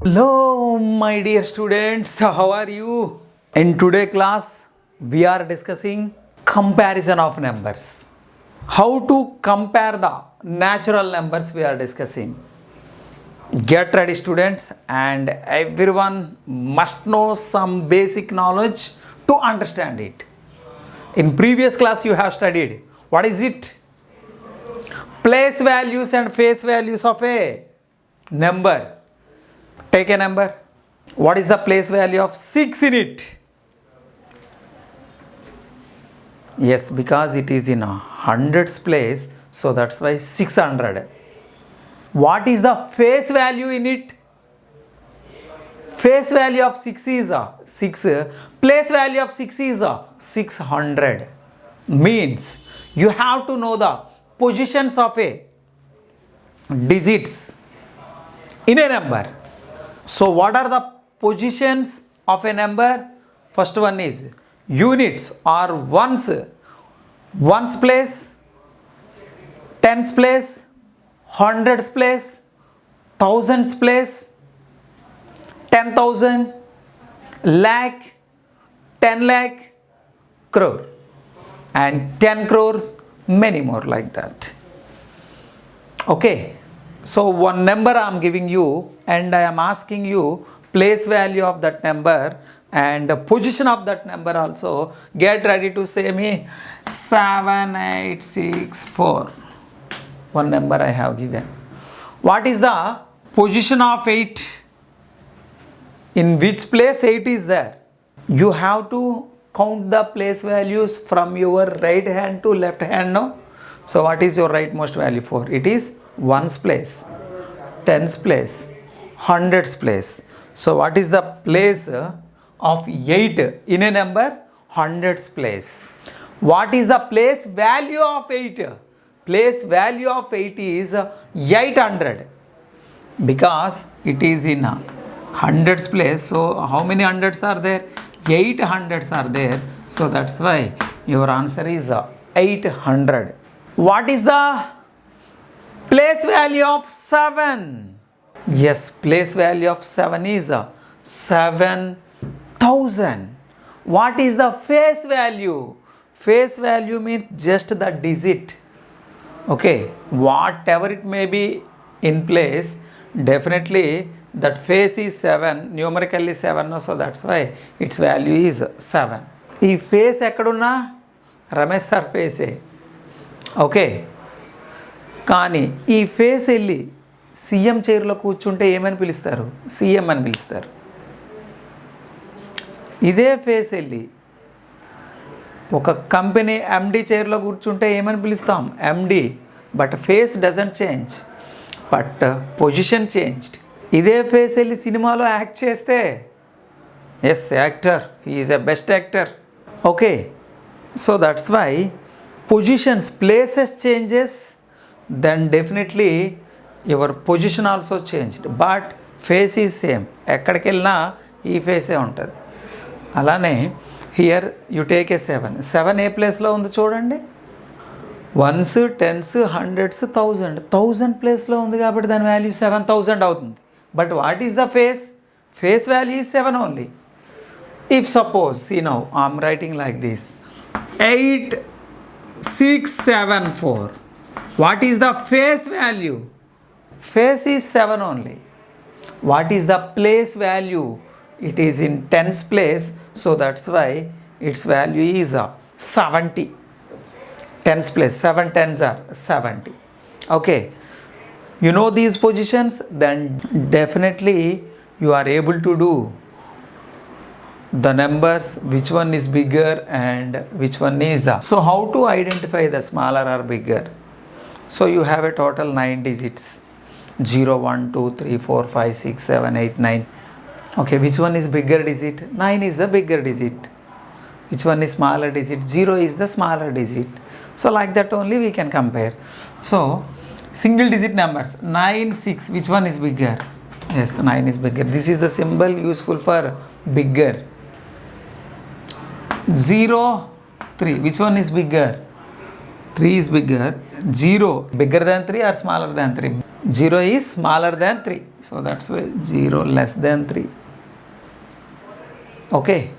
Hello, my dear students. How are you? In today's class, we are discussing comparison of numbers. How to compare the natural numbers we are discussing. Get ready, students, and everyone must know some basic knowledge to understand it. In previous class, you have studied what is it? Place values and face values of a number. Take a number. What is the place value of 6 in it? Yes, because it is in a hundreds place, so that's why 600. What is the face value in it? Face value of 6 is 6. Place value of 6 is 600. Means you have to know the positions of a digits in a number. So what are the positions of a number? First one is units or ones. Ones place, tens place, hundreds place, thousands place, 10,000, lakh, 10 lakh, crore, and 10 crores, many more like that. Okay. So one number I am giving you and I am asking you place value of that number and the position of that number also. Get ready to say me 7864. One number I have given. What is the position of 8? In which place 8 is there? You have to count the place values from your right hand to left hand, no? So what is your rightmost value for? It is ones place, tens place, hundreds place. So what is the place of 8 in a number? Hundreds place. What is the place value of 8? Place value of 8 is 800 because it is in hundreds place. So how many hundreds are there? 8 hundreds are there. So that's why your answer is 800. What is the place value of 7? Yes, place value of 7 is 7,000. What is the face value? Face value means just the digit. Okay, whatever it may be in place, definitely that face is 7, numerically 7, so that's why its value is 7. ఈ face ఎక్కడున్నా Ramesh sir ఫేసే. Okay, కానీ ఈ face వెళ్ళి CM చైర్లో కూర్చుంటే ఏమని పిలుస్తారు? CM అని పిలుస్తారు. ఇదే ఫేస్ వెళ్ళి ఒక కంపెనీ ఎండి చైర్లో కూర్చుంటే ఏమని పిలుస్తాం? MD. But face doesn't change, but position changed. ఇదే ఫేస్ వెళ్ళి సినిమాలో యాక్ట్ చేస్తే as actor, he is a best actor. Okay, so that's why positions, places changes, then definitely your position also changed, but face is same. ఎక్కడికి వెళ్ళినా ఈ ఫేసే ఉంటుంది. అలానే here you take a 7 ఏ ప్లేస్లో ఉంది చూడండి. వన్స్, టెన్స్, హండ్రెడ్స్, 1000 ప్లేస్లో ఉంది కాబట్టి దాని వాల్యూ 7000 అవుతుంది. But what is the face? Face value is 7 only. If suppose see now I am writing like this 8674. What is the face value? Face is 7 only. What is the place value? It is in tens place, so that's why its value is 70. Tens place, 7 tens are 70. Okay, you know these positions, then definitely you are able to do the numbers, which one is bigger and which one is so how to identify the smaller or bigger? So you have a total 9 digits, 0 1 2 3 4 5 6 7 8 9. Okay, which one is bigger digit? 9 is the bigger digit. Which one is smaller digit? 0 is the smaller digit. So like that only we can compare. So single digit numbers 9 6, which one is bigger? Yes, 9 is bigger. This is the symbol useful for bigger. 0 3, which one is bigger? 3 is bigger. 0 bigger than 3 or smaller than 3? 0 is smaller than 3. So that's why 0 less than 3. Okay.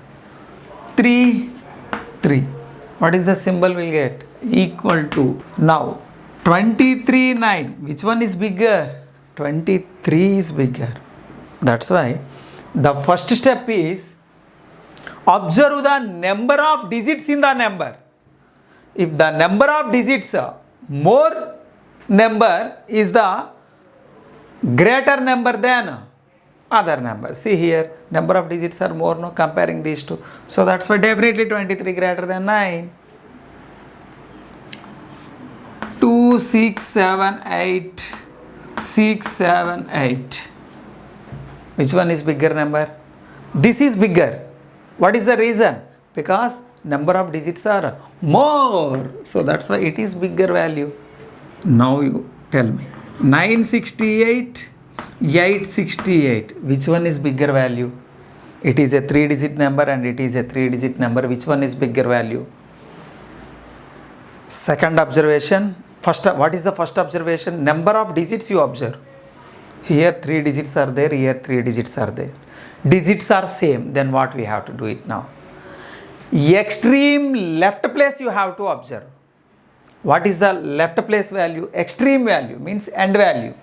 3, 3. What is the symbol we'll get? Equal to. Now, 23, 9. Which one is bigger? 23 is bigger. That's why the first step is observe the number of digits in the number. If the number of digits more number is the greater number than other number. See here, number of digits are more, no, comparing these two. So that's why definitely 23 greater than 9. 2, 6, 7, 8. 6, 7, 8. Which one is bigger number? This is bigger. What is the reason? Because number of digits are more. So that's why it is bigger value. Now you tell me. 968, 868. Which one is bigger value? It is a 3-digit number and it is a 3-digit number. Which one is bigger value? Second observation. First, what is the first observation? Number of digits you observe. Here 3 digits are there, here 3 digits are there. Digits are same, then what we have to do it now? Extreme left place you have to observe. What is the left place value? Extreme value means end value.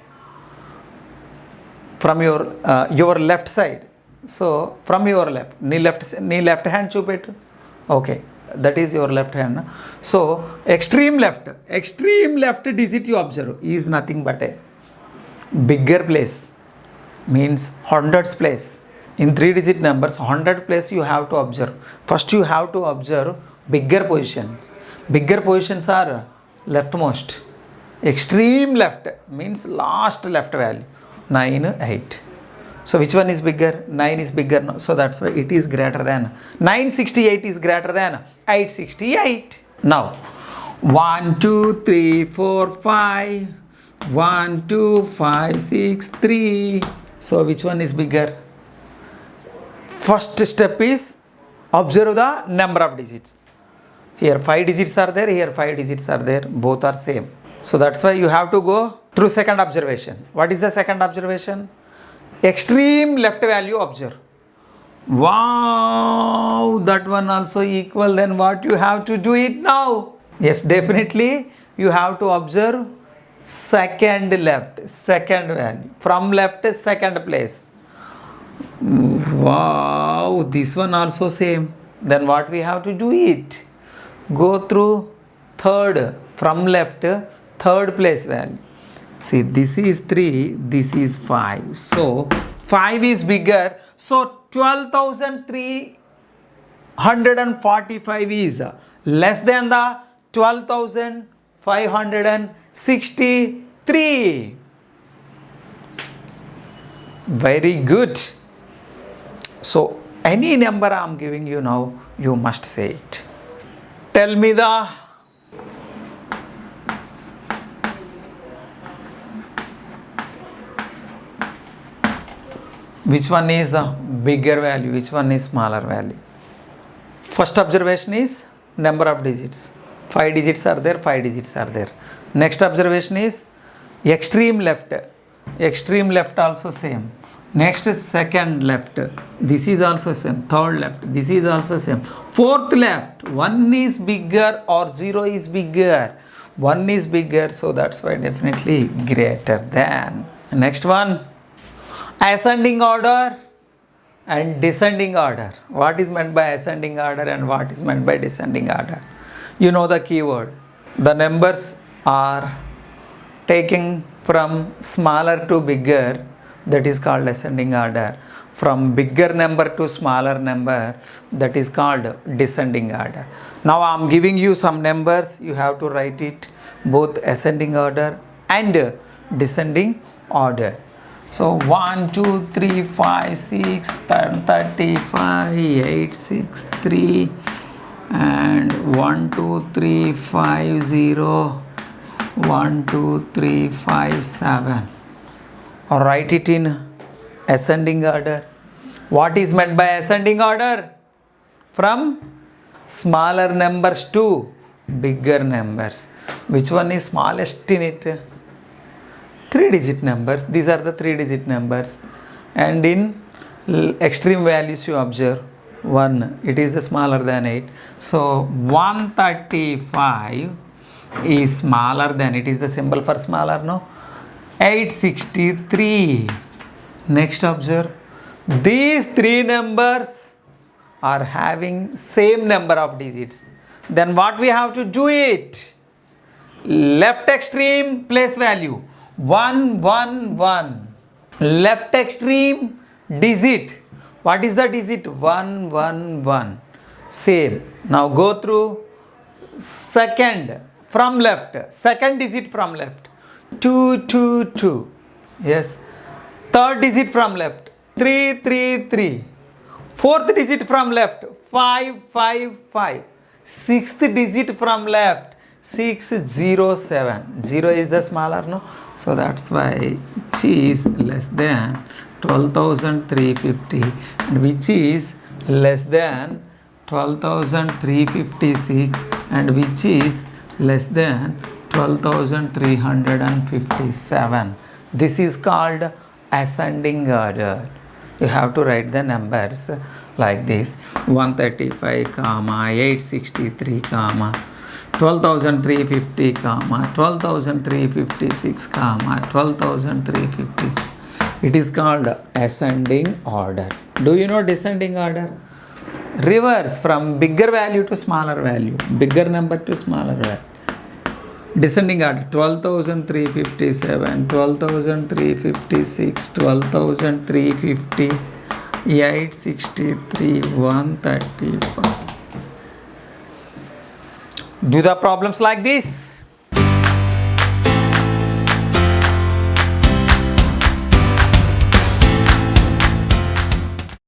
From your left side. So from your left, knee left hand chupettu. Okay, that is your left hand. So extreme left digit you observe is nothing but a bigger place, means hundreds place. In 3-digit numbers, 100 place you have to observe. First you have to observe bigger positions. Bigger positions are leftmost. Extreme left means last left value. 9, 8. So which one is bigger? 9 is bigger. No? So that's why it is greater than. 968 is greater than 868. Now 1, 2, 3, 4, 5. 1, 2, 5, 6, 3. So which one is bigger? First step is observe the number of digits. Here 5 digits are there, here 5 digits are there. Both are same. So that's why you have to go through second observation. What is the second observation? Extreme left value observe. Wow, that one also equal. Then what you have to do it now? Yes, definitely you have to observe second left, second value. From left, second place. Wow, this one also same. Then what we have to do it? Go through third, from left, third place value. See, this is 3, this is 5. So 5 is bigger. So 12,345 is less than the 12,563. Very good. So any number I am giving you now, you must say it. Tell me the which one is the bigger value, which one is smaller value. First observation is number of digits. 5 digits are there, 5 digits are there. Next observation is extreme left. Extreme left also same. Next is second left. This is also same. Third left. This is also same. Fourth left. 1 is bigger or 0 is bigger. 1 is bigger, so that's why definitely greater than. Next one. Ascending order and descending order. What is meant by ascending order and what is meant by descending order? You know the keyword. The numbers are taking from smaller to bigger, that is called ascending order. From bigger number to smaller number, that is called descending order. Now I am giving you some numbers, you have to write it both ascending order and descending order. So 1, 2, 3, 5, 6, 35, 8, 6, 3 and 1, 2, 3, 5, 0, 1, 2, 3, 5, 7. Or write it in ascending order. What is meant by ascending order? From smaller numbers to bigger numbers. Which one is smallest in it? 3 digit numbers. These are the 3 digit numbers, and in extreme values you observe 1, it is the smaller than 8. So 135 is smaller than, it is the symbol for smaller, no? 863. Next observe, these 3 numbers are having same number of digits. Then what we have to do it? Left extreme place value 1 1 1. Left extreme digit, what is the digit? 1 1 1. Same. Now go through second from left, second digit from left 2 2 2. Yes. Third digit from left 3 3 3. Fourth digit from left 5 5 5. Sixth digit from left 607. 0 is the smaller, no? So that's why which is less than 12,350 and which is less than 12,356 and which is less than 12,357. This is called ascending order. You have to write the numbers like this: 135, 863, 12,350, 12,356, 12,356. It is called ascending order. Do you know descending order? Reverse from bigger value to smaller value, bigger number to smaller value. Descending order: 12,357, 12,356, 12,350, 863, 135. Do the problems like this.